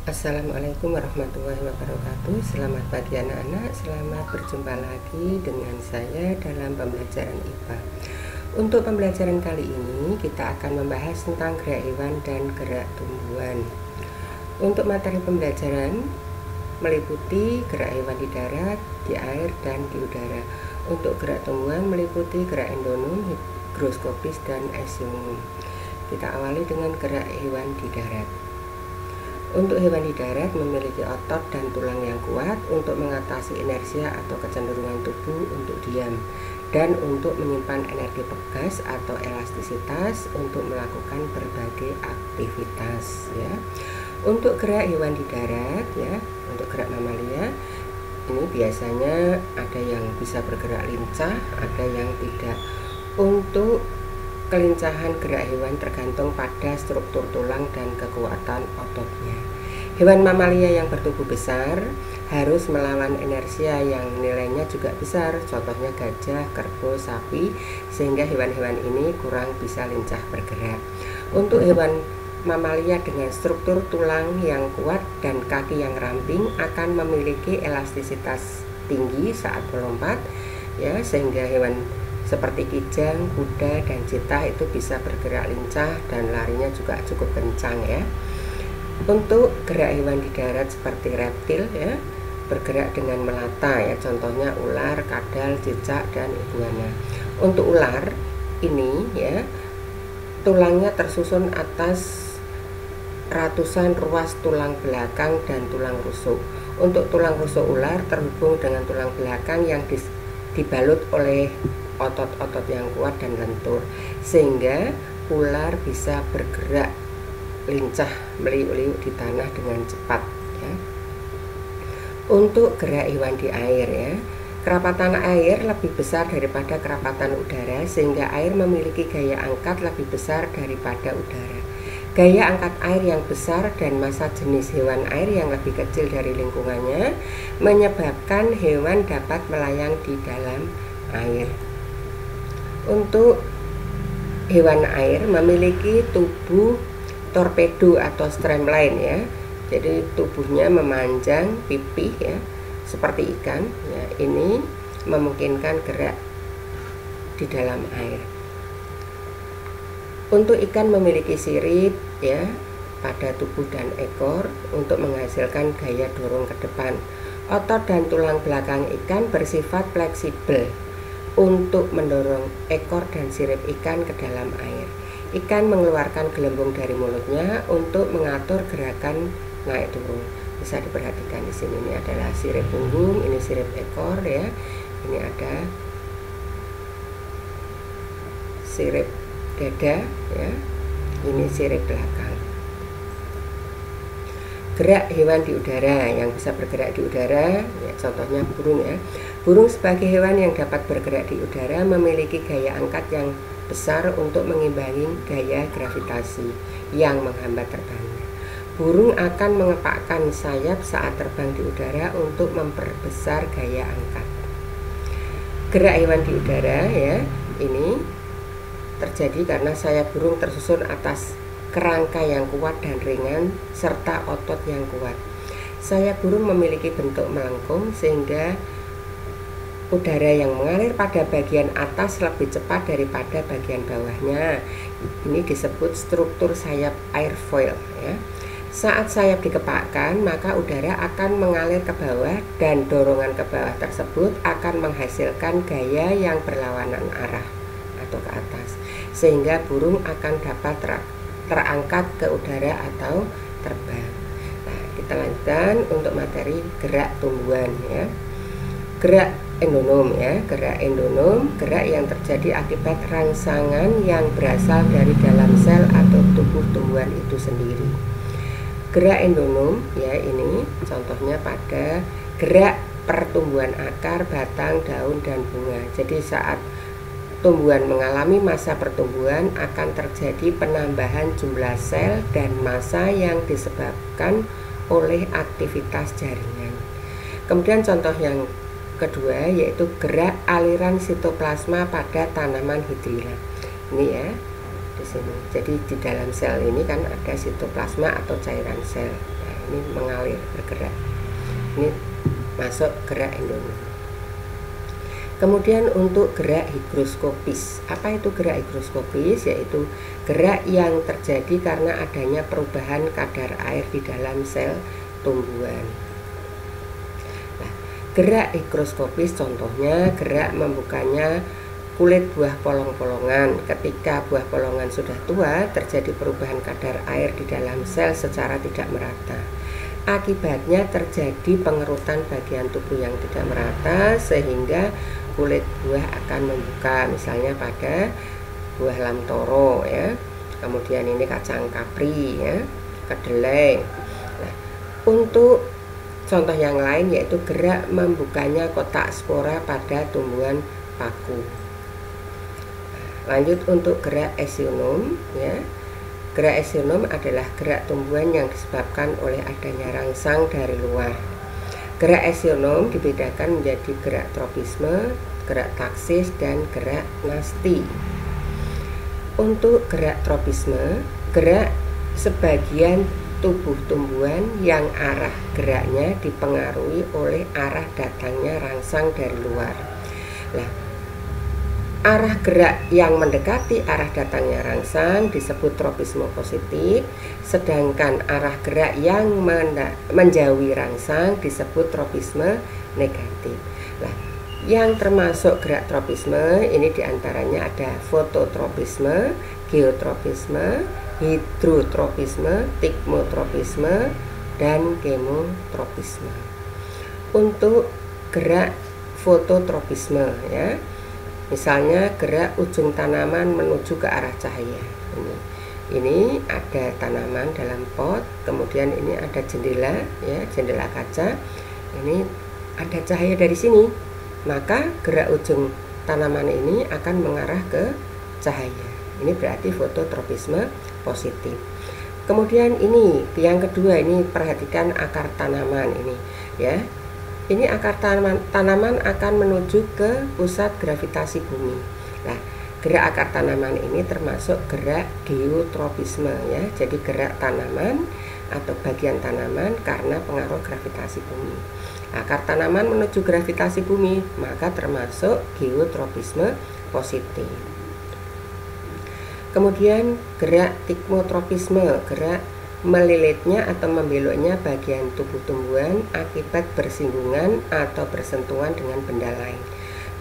Assalamualaikum warahmatullahi wabarakatuh. Selamat pagi anak-anak, selamat berjumpa lagi dengan saya dalam pembelajaran IPA. Untuk pembelajaran kali ini kita akan membahas tentang gerak hewan dan gerak tumbuhan. Untuk materi pembelajaran meliputi gerak hewan di darat, di air, dan di udara. Untuk gerak tumbuhan meliputi gerak endonom, higroskopis, dan eksionom. Kita awali dengan gerak hewan di darat. Untuk hewan di darat memiliki otot dan tulang yang kuat untuk mengatasi inersia atau kecenderungan tubuh untuk diam, dan untuk menyimpan energi pegas atau elastisitas untuk melakukan berbagai aktivitas ya. Untuk gerak hewan di darat ya, untuk gerak mamalia ini biasanya ada yang bisa bergerak lincah, ada yang tidak. Untuk kelincahan gerak hewan tergantung pada struktur tulang dan kekuatan ototnya. Hewan mamalia yang bertubuh besar harus melawan inersia yang nilainya juga besar, contohnya gajah, kerbau, sapi, sehingga hewan-hewan ini kurang bisa lincah bergerak. Untuk hewan mamalia dengan struktur tulang yang kuat dan kaki yang ramping akan memiliki elastisitas tinggi saat melompat ya, sehingga hewan seperti kijang, kuda, dan citah itu bisa bergerak lincah dan larinya juga cukup kencang ya. Untuk gerak hewan di darat seperti reptil ya, bergerak dengan melata ya, contohnya ular, kadal, cicak, dan iguana. Untuk ular ini ya, tulangnya tersusun atas ratusan ruas tulang belakang dan tulang rusuk. Untuk tulang rusuk ular terhubung dengan tulang belakang yang dibalut oleh otot-otot yang kuat dan lentur, sehingga ular bisa bergerak lincah meliuk-liuk di tanah dengan cepat ya. Untuk gerak hewan di air ya, kerapatan air lebih besar daripada kerapatan udara, sehingga air memiliki gaya angkat lebih besar daripada udara. Gaya angkat air yang besar dan massa jenis hewan air yang lebih kecil dari lingkungannya menyebabkan hewan dapat melayang di dalam air. Untuk hewan air memiliki tubuh torpedo atau streamline ya, jadi tubuhnya memanjang pipih ya, seperti ikan ya. Ini memungkinkan gerak di dalam air. Untuk ikan memiliki sirip ya pada tubuh dan ekor untuk menghasilkan gaya dorong ke depan. Otot dan tulang belakang ikan bersifat fleksibel untuk mendorong ekor dan sirip ikan ke dalam air. Ikan mengeluarkan gelembung dari mulutnya untuk mengatur gerakan naik turun. Bisa diperhatikan di sini, ini adalah sirip punggung, ini sirip ekor ya. Ini ada sirip dada ya. Ini sirip belakang. Gerak hewan di udara yang bisa bergerak di udara ya, contohnya burung ya. Burung sebagai hewan yang dapat bergerak di udara memiliki gaya angkat yang besar untuk mengimbangi gaya gravitasi yang menghambat terbangnya. Burung akan mengepakkan sayap saat terbang di udara untuk memperbesar gaya angkat. Gerak hewan di udara ya, ini terjadi karena sayap burung tersusun atas kerangka yang kuat dan ringan serta otot yang kuat. Sayap burung memiliki bentuk melengkung sehingga udara yang mengalir pada bagian atas lebih cepat daripada bagian bawahnya. Ini disebut struktur sayap airfoil ya. Saat sayap dikepakkan, maka udara akan mengalir ke bawah dan dorongan ke bawah tersebut akan menghasilkan gaya yang berlawanan arah atau ke atas, sehingga burung akan dapat terangkat ke udara atau terbang. Nah, kita lanjutkan untuk materi gerak tumbuhan ya. Gerak endonom ya, gerak endonom, gerak yang terjadi akibat rangsangan yang berasal dari dalam sel atau tubuh tumbuhan itu sendiri. Gerak endonom ya, ini contohnya pada gerak pertumbuhan akar, batang, daun, dan bunga. Jadi saat tumbuhan mengalami masa pertumbuhan akan terjadi penambahan jumlah sel dan massa yang disebabkan oleh aktivitas jaringan. Kemudian contoh yang kedua yaitu gerak aliran sitoplasma pada tanaman hidrilla. Ini ya, di sini. Jadi di dalam sel ini kan ada sitoplasma atau cairan sel. Nah, ini mengalir bergerak, ini masuk gerak endonum. Kemudian untuk gerak higroskopis, apa itu gerak higroskopis? Yaitu gerak yang terjadi karena adanya perubahan kadar air di dalam sel tumbuhan. Nah, gerak higroskopis contohnya gerak membukanya kulit buah polong-polongan. Ketika buah polongan sudah tua, terjadi perubahan kadar air di dalam sel secara tidak merata. Akibatnya terjadi pengerutan bagian tubuh yang tidak merata sehingga kulit buah akan membuka, misalnya pada buah lamtoro ya. Kemudian ini kacang kapri ya, kedelai. Nah, untuk contoh yang lain yaitu gerak membukanya kotak spora pada tumbuhan paku. Lanjut untuk gerak esionom ya. Gerak esionom adalah gerak tumbuhan yang disebabkan oleh adanya rangsang dari luar. Gerak esionom dibedakan menjadi gerak tropisme, gerak taksis, dan gerak nasti. Untuk gerak tropisme, gerak sebagian tubuh tumbuhan yang arah geraknya dipengaruhi oleh arah datangnya rangsang dari luar. Nah, arah gerak yang mendekati arah datangnya rangsang disebut tropisme positif, sedangkan arah gerak yang menjauhi rangsang disebut tropisme negatif. Nah, yang termasuk gerak tropisme ini diantaranya ada fototropisme, geotropisme, hidrotropisme, tikmotropisme, dan kemotropisme. Untuk gerak fototropisme ya, misalnya gerak ujung tanaman menuju ke arah cahaya. Ini ada tanaman dalam pot, kemudian ini ada jendela ya, jendela kaca. Ini ada cahaya dari sini, maka gerak ujung tanaman ini akan mengarah ke cahaya. Ini berarti fototropisme positif. Kemudian ini yang kedua, ini perhatikan akar tanaman ini ya. Ini akar tanaman akan menuju ke pusat gravitasi bumi. Nah, gerak akar tanaman ini termasuk gerak geotropisme ya. Jadi gerak tanaman atau bagian tanaman karena pengaruh gravitasi bumi. Akar tanaman menuju gravitasi bumi, maka termasuk geotropisme positif. Kemudian gerak tikmotropisme, gerak melilitnya atau membeloknya bagian tubuh tumbuhan akibat bersinggungan atau bersentuhan dengan benda lain.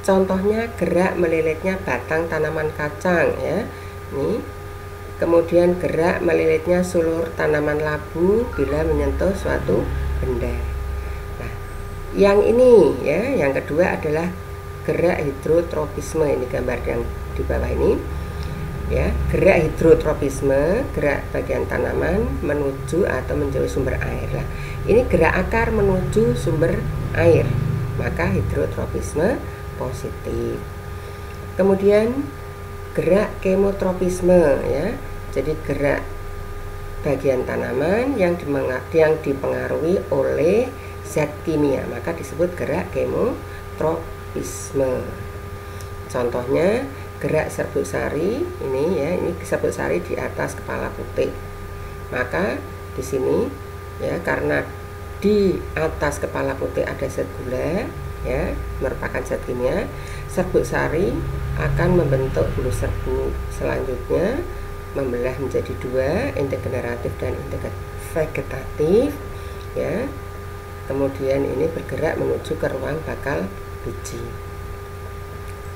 Contohnya gerak melilitnya batang tanaman kacang ya. Nih. Kemudian gerak melilitnya sulur tanaman labu bila menyentuh suatu benda. Nah, yang ini ya, yang kedua adalah gerak hidrotropisme. Ini gambar yang di bawah ini. Ya, gerak hidrotropisme, gerak bagian tanaman menuju atau menjauhi sumber air. Lah, ini gerak akar menuju sumber air, maka hidrotropisme positif. Kemudian gerak kemotropisme ya. Jadi gerak bagian tanaman yang dipengaruhi oleh zat kimia, maka disebut gerak kemotropisme. Contohnya gerak serbuk sari ini ya, ini serbuk sari di atas kepala putih. Maka di sini ya, karena di atas kepala putih ada zat gula ya, merupakan zat kimia, serbuk sari akan membentuk bulu serbuk. Selanjutnya membelah menjadi dua, integeneratif dan vegetatif ya. Kemudian ini bergerak menuju ke ruang bakal biji.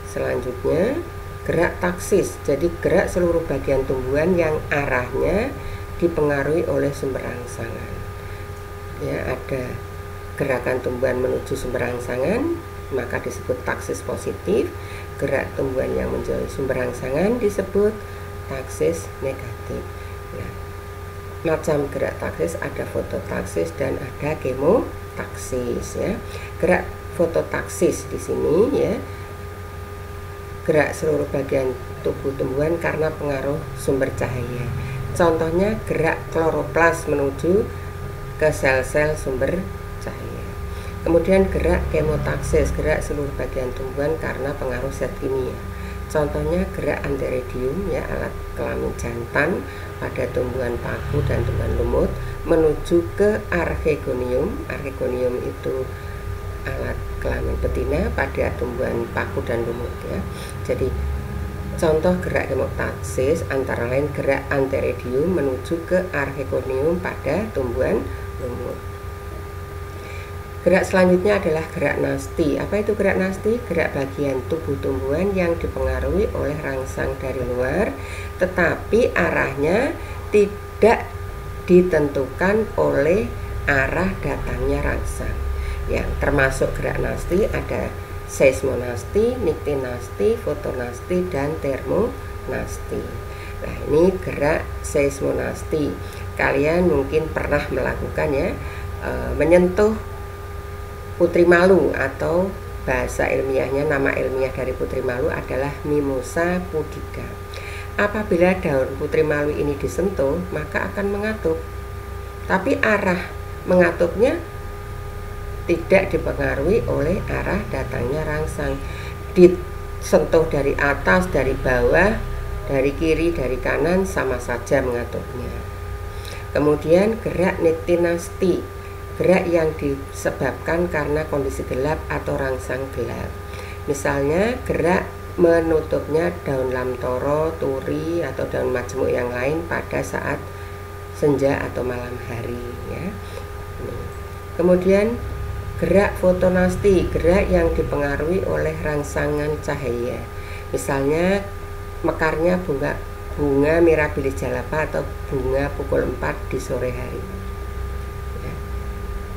Selanjutnya gerak taksis, jadi gerak seluruh bagian tumbuhan yang arahnya dipengaruhi oleh sumber rangsangan. Ya, ada gerakan tumbuhan menuju sumber rangsangan, maka disebut taksis positif. Gerak tumbuhan yang menjauhi sumber rangsangan disebut taksis negatif. Nah, macam gerak taksis ada fototaksis dan ada kemotaksis ya. Gerak fototaksis di sini ya, gerak seluruh bagian tubuh tumbuhan karena pengaruh sumber cahaya. Contohnya gerak kloroplas menuju ke sel-sel sumber cahaya. Kemudian gerak kemotaksis, gerak seluruh bagian tumbuhan karena pengaruh zat kimia. Contohnya gerak antheridium ya, alat kelamin jantan pada tumbuhan paku dan tumbuhan lumut menuju ke archegonium. Archegonium itu alat kelamin betina pada tumbuhan paku dan lumut ya. Jadi contoh gerak hemoktasis antara lain gerak anteridium menuju ke archegonium pada tumbuhan lumut. Gerak selanjutnya adalah gerak nasti. Apa itu gerak nasti? Gerak bagian tubuh tumbuhan yang dipengaruhi oleh rangsang dari luar, tetapi arahnya tidak ditentukan oleh arah datangnya rangsang. Yang termasuk gerak nasti ada seismonasti, niktinasti, fotonasti, dan termonasti. Nah, ini gerak seismonasti. Kalian mungkin pernah melakukan ya, menyentuh putri malu, atau bahasa ilmiahnya, nama ilmiah dari putri malu adalah Mimosa pudica. Apabila daun putri malu ini disentuh, maka akan mengatup. Tapi arah mengatupnya tidak dipengaruhi oleh arah datangnya rangsang. Disentuh dari atas, dari bawah, dari kiri, dari kanan, sama saja mengatupnya. Kemudian gerak niktinasti, gerak yang disebabkan karena kondisi gelap atau rangsang gelap. Misalnya gerak menutupnya daun lamtoro, turi, atau daun majemuk yang lain pada saat senja atau malam hari ya. Kemudian gerak fotonasti, gerak yang dipengaruhi oleh rangsangan cahaya. Misalnya mekarnya bunga mirabilis jalapa atau bunga pukul 4 di sore hari.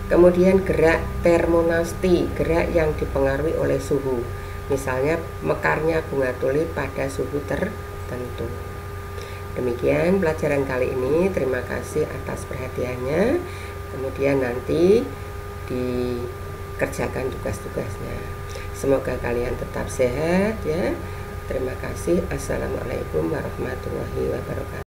Kemudian gerak termonasti, gerak yang dipengaruhi oleh suhu. Misalnya mekarnya bunga tulip pada suhu tertentu. Demikian pelajaran kali ini. Terima kasih atas perhatiannya. Kemudian nanti dikerjakan tugas-tugasnya. Semoga kalian tetap sehat ya. Terima kasih. Assalamualaikum warahmatullahi wabarakatuh.